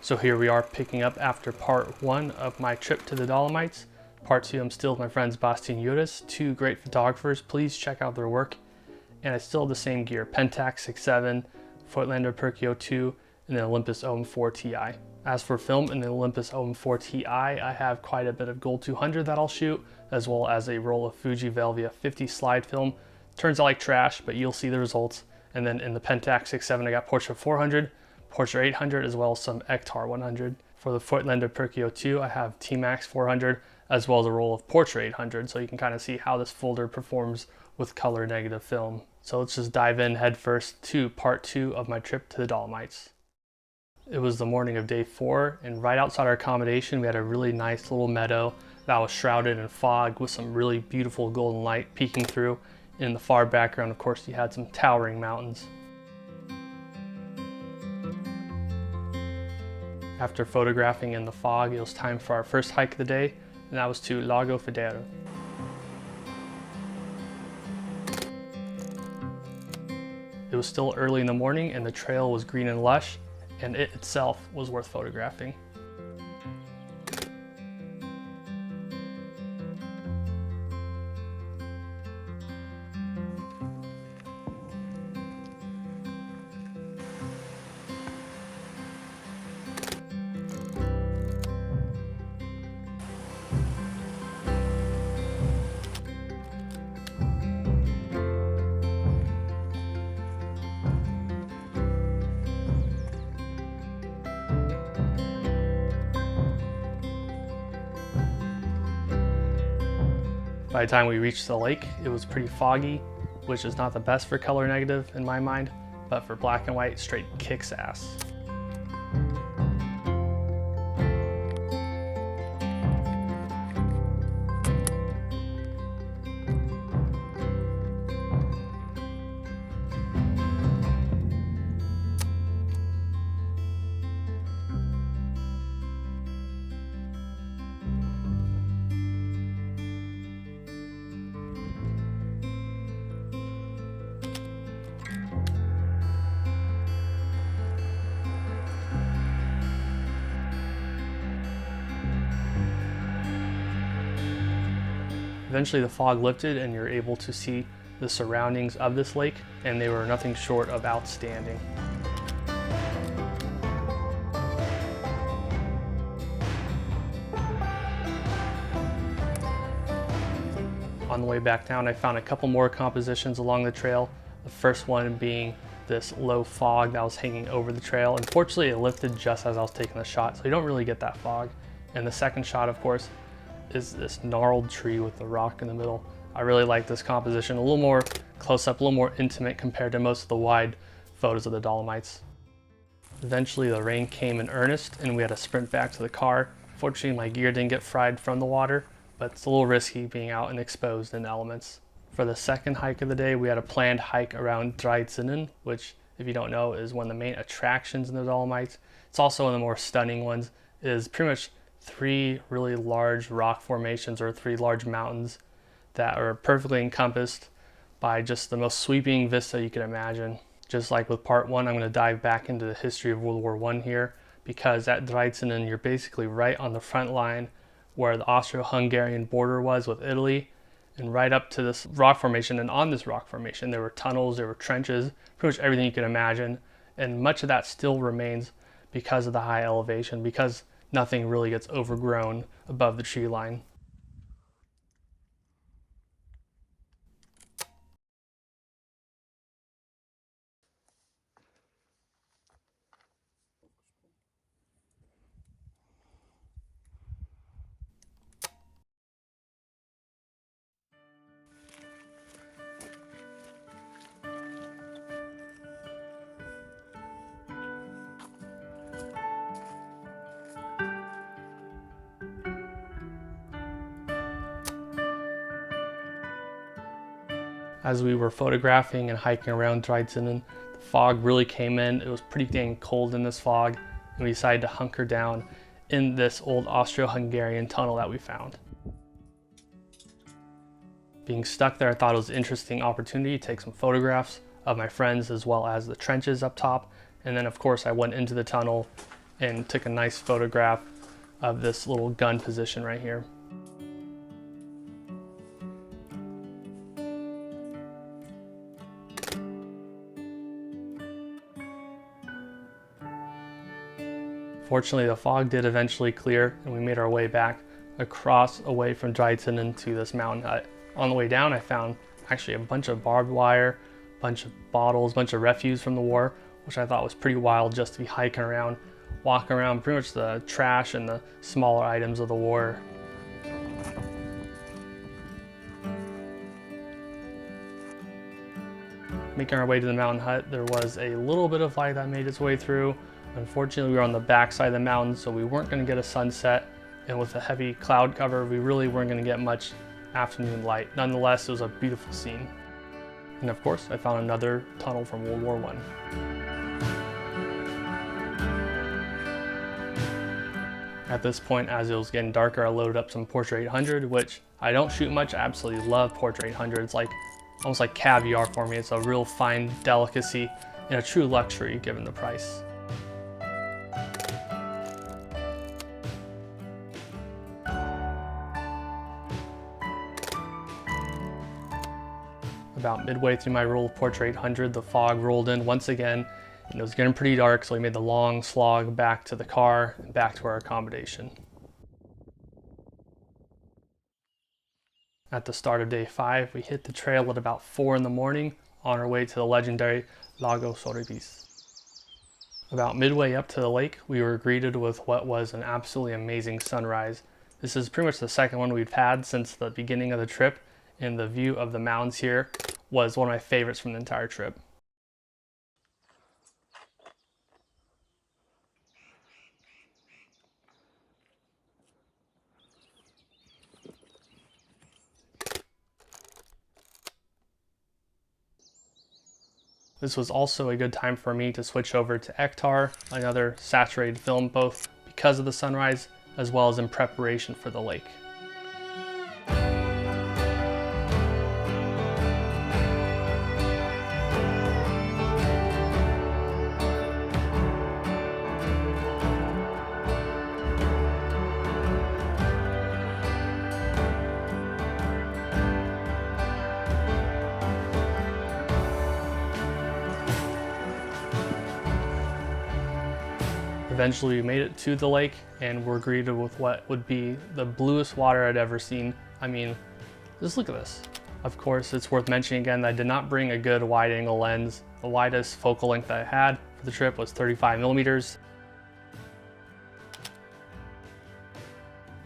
So here we are picking up after part 1 of my trip to the Dolomites. Part 2, I'm still with my friends Basti and Juris, two great photographers. Please check out their work. And I still have the same gear, Pentax 6.7, Voigtländer Perkeo II, and the Olympus OM-4Ti. As for film in the Olympus OM-4Ti, I have quite a bit of Gold 200 that I'll shoot, as well as a roll of Fuji Velvia 50 slide film. Turns out like trash, but you'll see the results. And then in the Pentax 6.7, I got Portra 400, Portra 800, as well as some Ektar 100. For the Voigtländer Perkeo II, I have TMax 400, as well as a roll of Portra 800, so you can kind of see how this folder performs with color negative film. So let's just dive in head first to part 2 of my trip to the Dolomites. It was the morning of day 4, and right outside our accommodation we had a really nice little meadow that was shrouded in fog with some really beautiful golden light peeking through. In the far background, of course, you had some towering mountains. After photographing in the fog, it was time for our first hike of the day, and that was to Lago Federa. It was still early in the morning and the trail was green and lush, and it itself was worth photographing. By the time we reached the lake, it was pretty foggy, which is not the best for color negative in my mind, but for black and white, straight kicks ass. Eventually the fog lifted and you're able to see the surroundings of this lake, and they were nothing short of outstanding. On the way back down, I found a couple more compositions along the trail. The first one being this low fog that was hanging over the trail. Unfortunately, it lifted just as I was taking the shot, so you don't really get that fog. And the second shot, of course, is this gnarled tree with the rock in the middle. I really like this composition, a little more close up, a little more intimate compared to most of the wide photos of the Dolomites. Eventually the rain came in earnest and we had to sprint back to the car. Fortunately my gear didn't get fried from the water, but it's a little risky being out and exposed in elements. For the second hike of the day, we had a planned hike around Drei Zinne, which, if you don't know, is one of the main attractions in the Dolomites. It's also one of the more stunning ones. It is pretty much 3 really large rock formations, or 3 large mountains that are perfectly encompassed by just the most sweeping vista you can imagine. Just like with part 1, I'm going to dive back into the history of World War I here, because at Drei Zinne you're basically right on the front line where the Austro-Hungarian border was with Italy, and right up to this rock formation. And on this rock formation there were tunnels, there were trenches, pretty much everything you can imagine, and much of that still remains because of the high elevation, because nothing really gets overgrown above the tree line. As we were photographing and hiking around Drei Zinne, the fog really came in. It was pretty dang cold in this fog, and we decided to hunker down in this old Austro-Hungarian tunnel that we found. Being stuck there, I thought it was an interesting opportunity to take some photographs of my friends as well as the trenches up top. And then of course I went into the tunnel and took a nice photograph of this little gun position right here. Fortunately, the fog did eventually clear and we made our way back across away from Drei Zinne to this mountain hut. On the way down, I found actually a bunch of barbed wire, a bunch of bottles, a bunch of refuse from the war, which I thought was pretty wild just to be hiking around, walking around pretty much the trash and the smaller items of the war. Making our way to the mountain hut, there was a little bit of light that made its way through. Unfortunately, we were on the back side of the mountain, so we weren't going to get a sunset, and with a heavy cloud cover, we really weren't going to get much afternoon light. Nonetheless, it was a beautiful scene. And of course, I found another tunnel from World War I. At this point, as it was getting darker, I loaded up some Portra 800, which I don't shoot much. I absolutely love Portra 800. It's like almost like caviar for me. It's a real fine delicacy and a true luxury given the price. About midway through my roll of Portra 800, the fog rolled in once again, and it was getting pretty dark, so we made the long slog back to the car and back to our accommodation. At the start of day 5, we hit the trail at about 4 in the morning on our way to the legendary Lago Sorapis. About midway up to the lake, we were greeted with what was an absolutely amazing sunrise. This is pretty much the second one we've had since the beginning of the trip, and the view of the mountains here was one of my favorites from the entire trip. This was also a good time for me to switch over to Ektar, another saturated film, both because of the sunrise as well as in preparation for the lake. Eventually we made it to the lake and were greeted with what would be the bluest water I'd ever seen. I mean, just look at this. Of course, it's worth mentioning again that I did not bring a good wide angle lens. The widest focal length I had for the trip was 35 millimeters.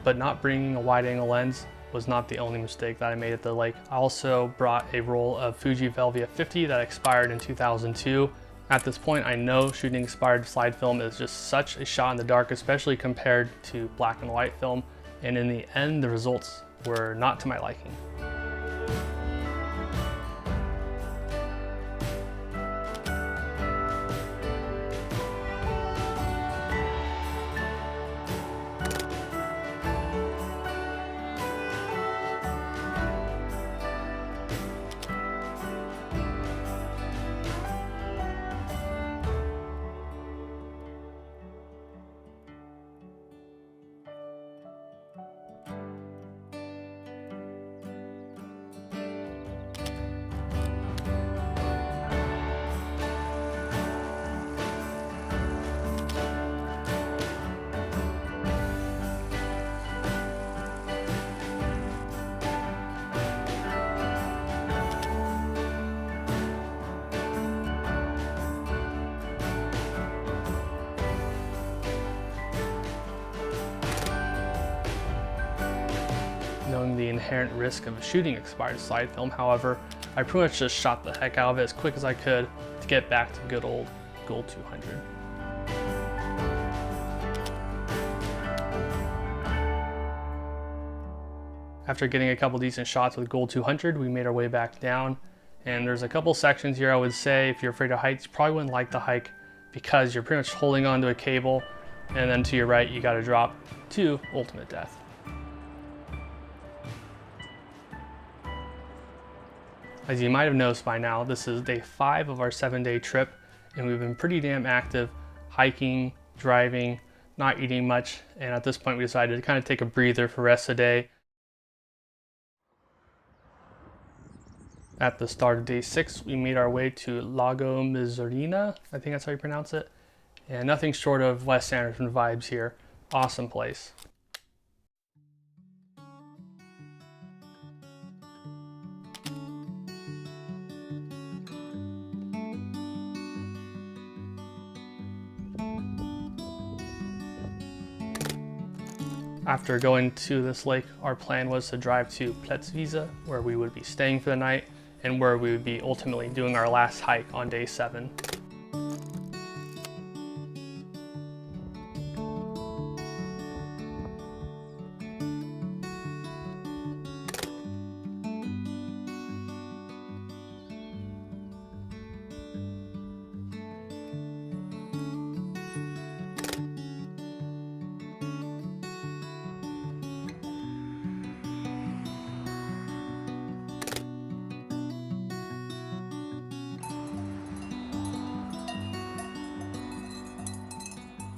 But not bringing a wide angle lens was not the only mistake that I made at the lake. I also brought a roll of Fuji Velvia 50 that expired in 2002. At this point, I know shooting expired slide film is just such a shot in the dark, especially compared to black and white film. And in the end, the results were not to my liking. Knowing the inherent risk of shooting expired slide film, however, I pretty much just shot the heck out of it as quick as I could to get back to good old Gold 200. After getting a couple decent shots with Gold 200, we made our way back down. And there's a couple sections here I would say if you're afraid of heights, you probably wouldn't like the hike because you're pretty much holding onto a cable, and then to your right, you gotta drop to ultimate death. As you might have noticed by now, this is day 5 of our 7-day trip, and we've been pretty damn active hiking, driving, not eating much, and at this point we decided to kind of take a breather for the rest of the day. At the start of day 6, we made our way to Lago Misurina, I think that's how you pronounce it, and nothing short of Wes Anderson vibes here. Awesome place. After going to this lake, our plan was to drive to Plätzwiese, where we would be staying for the night and where we would be ultimately doing our last hike on day 7.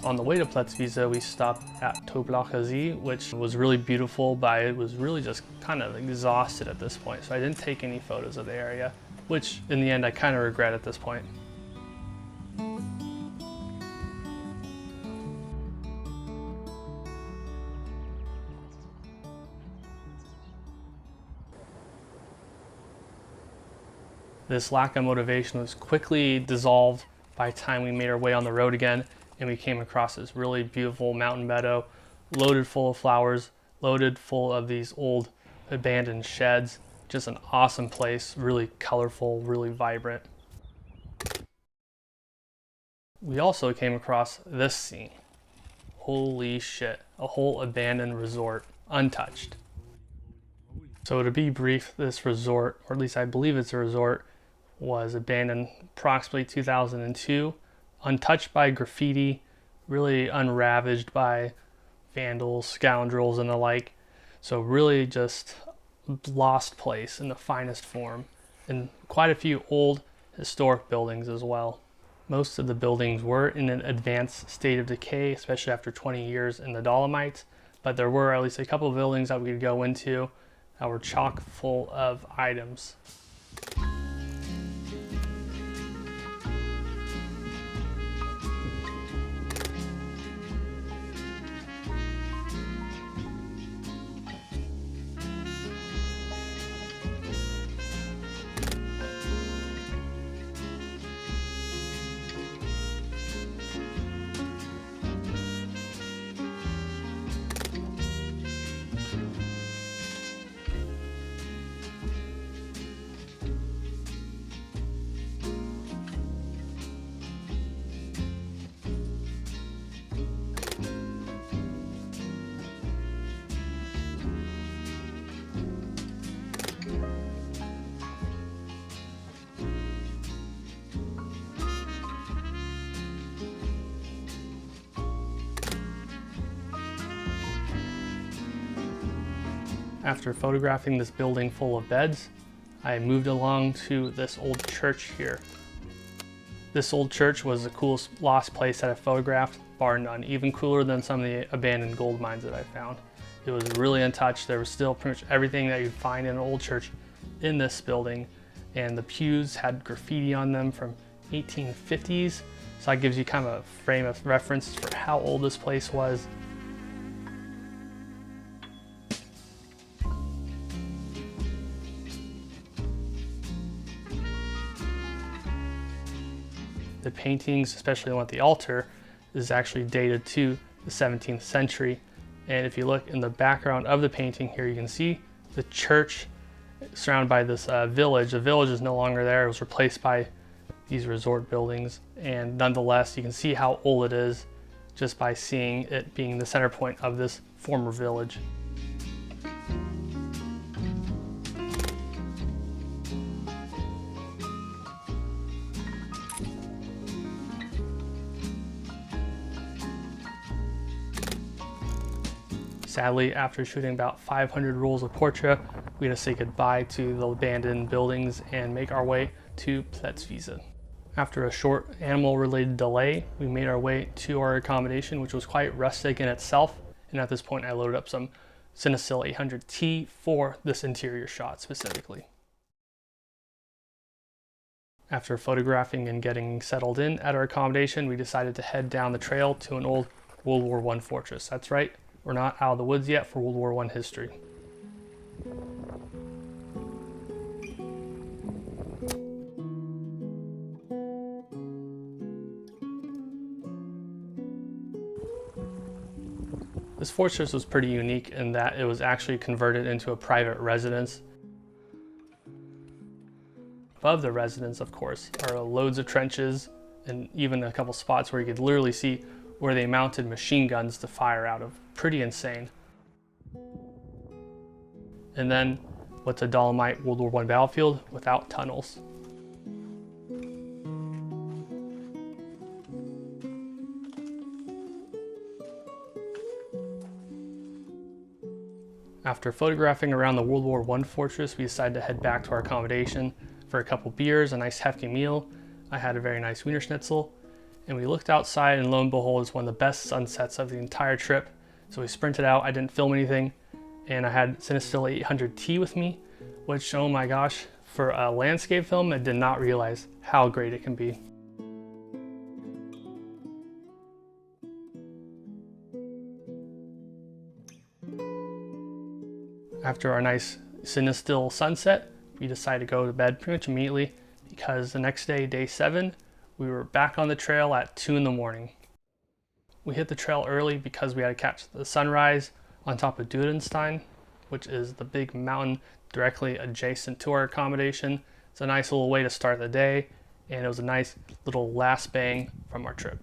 On the way to Plätzwiese, we stopped at Toblachsee, which was really beautiful, but I was really just kind of exhausted at this point, so I didn't take any photos of the area, which in the end I kind of regret at this point. This lack of motivation was quickly dissolved by the time we made our way on the road again, and we came across this really beautiful mountain meadow, loaded full of flowers, loaded full of these old abandoned sheds. Just an awesome place, really colorful, really vibrant. We also came across this scene. Holy shit, a whole abandoned resort, untouched. So to be brief, this resort, or at least I believe it's a resort, was abandoned approximately 2002, untouched by graffiti, really unravaged by vandals, scoundrels, and the like. So really just lost place in the finest form, and quite a few old historic buildings as well. Most of the buildings were in an advanced state of decay, especially after 20 years in the Dolomites, but there were at least a couple of buildings that we could go into that were chock full of items. After photographing this building full of beds, I moved along to this old church here. This old church was the coolest lost place that I photographed, bar none, even cooler than some of the abandoned gold mines that I found. It was really untouched. There was still pretty much everything that you'd find in an old church in this building, and the pews had graffiti on them from 1850s, so that gives you kind of a frame of reference for how old this place was. The paintings, especially the one at the altar, is actually dated to the 17th century. And if you look in the background of the painting here, you can see the church surrounded by this village. The village is no longer there. It was replaced by these resort buildings. And nonetheless, you can see how old it is just by seeing it being the center point of this former village. Sadly, after shooting about 500 rolls of Portra, we had to say goodbye to the abandoned buildings and make our way to Plätzwiese. After a short animal-related delay, we made our way to our accommodation, which was quite rustic in itself. And at this point, I loaded up some Cinestill 800T for this interior shot specifically. After photographing and getting settled in at our accommodation, we decided to head down the trail to an old World War I fortress. That's right, we're not out of the woods yet for World War I history. This fortress was pretty unique in that it was actually converted into a private residence. Above the residence, of course, are loads of trenches and even a couple spots where you could literally see where they mounted machine guns to fire out of. Pretty insane. And then, what's a Dolomite World War I battlefield without tunnels? After photographing around the World War I fortress, we decided to head back to our accommodation for a couple beers, a nice hefty meal. I had a very nice Wiener Schnitzel, and we looked outside, and lo and behold, it's one of the best sunsets of the entire trip. So we sprinted out. I didn't film anything, and I had Cinestill 800T with me, which, oh my gosh, for a landscape film, I did not realize how great it can be. After our nice Cinestill sunset, we decided to go to bed pretty much immediately because the next day, day 7, we were back on the trail at 2 in the morning. We hit the trail early because we had to catch the sunrise on top of Dürrenstein, which is the big mountain directly adjacent to our accommodation. It's a nice little way to start the day, and it was a nice little last bang from our trip.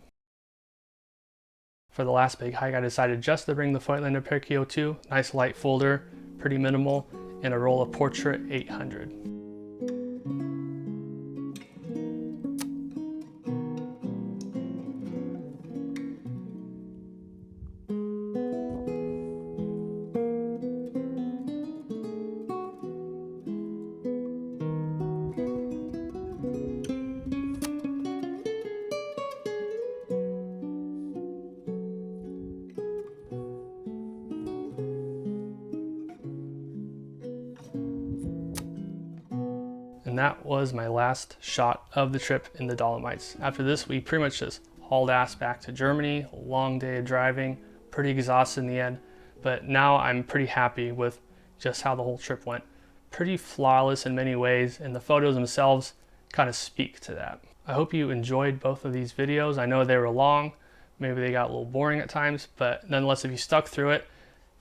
For the last big hike, I decided just to bring the Voigtländer Perkeo II, nice light folder, pretty minimal, and a roll of Portra 800. And that was my last shot of the trip in the Dolomites. After this, we pretty much just hauled ass back to Germany. A long day of driving, pretty exhausted in the end, but now I'm pretty happy with just how the whole trip went. Pretty flawless in many ways, and the photos themselves kind of speak to that. I hope you enjoyed both of these videos. I know they were long, maybe they got a little boring at times, but nonetheless, if you stuck through it,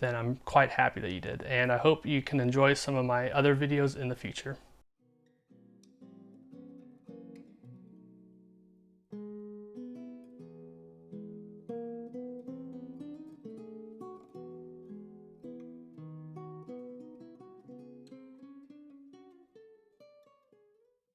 then I'm quite happy that you did. And I hope you can enjoy some of my other videos in the future.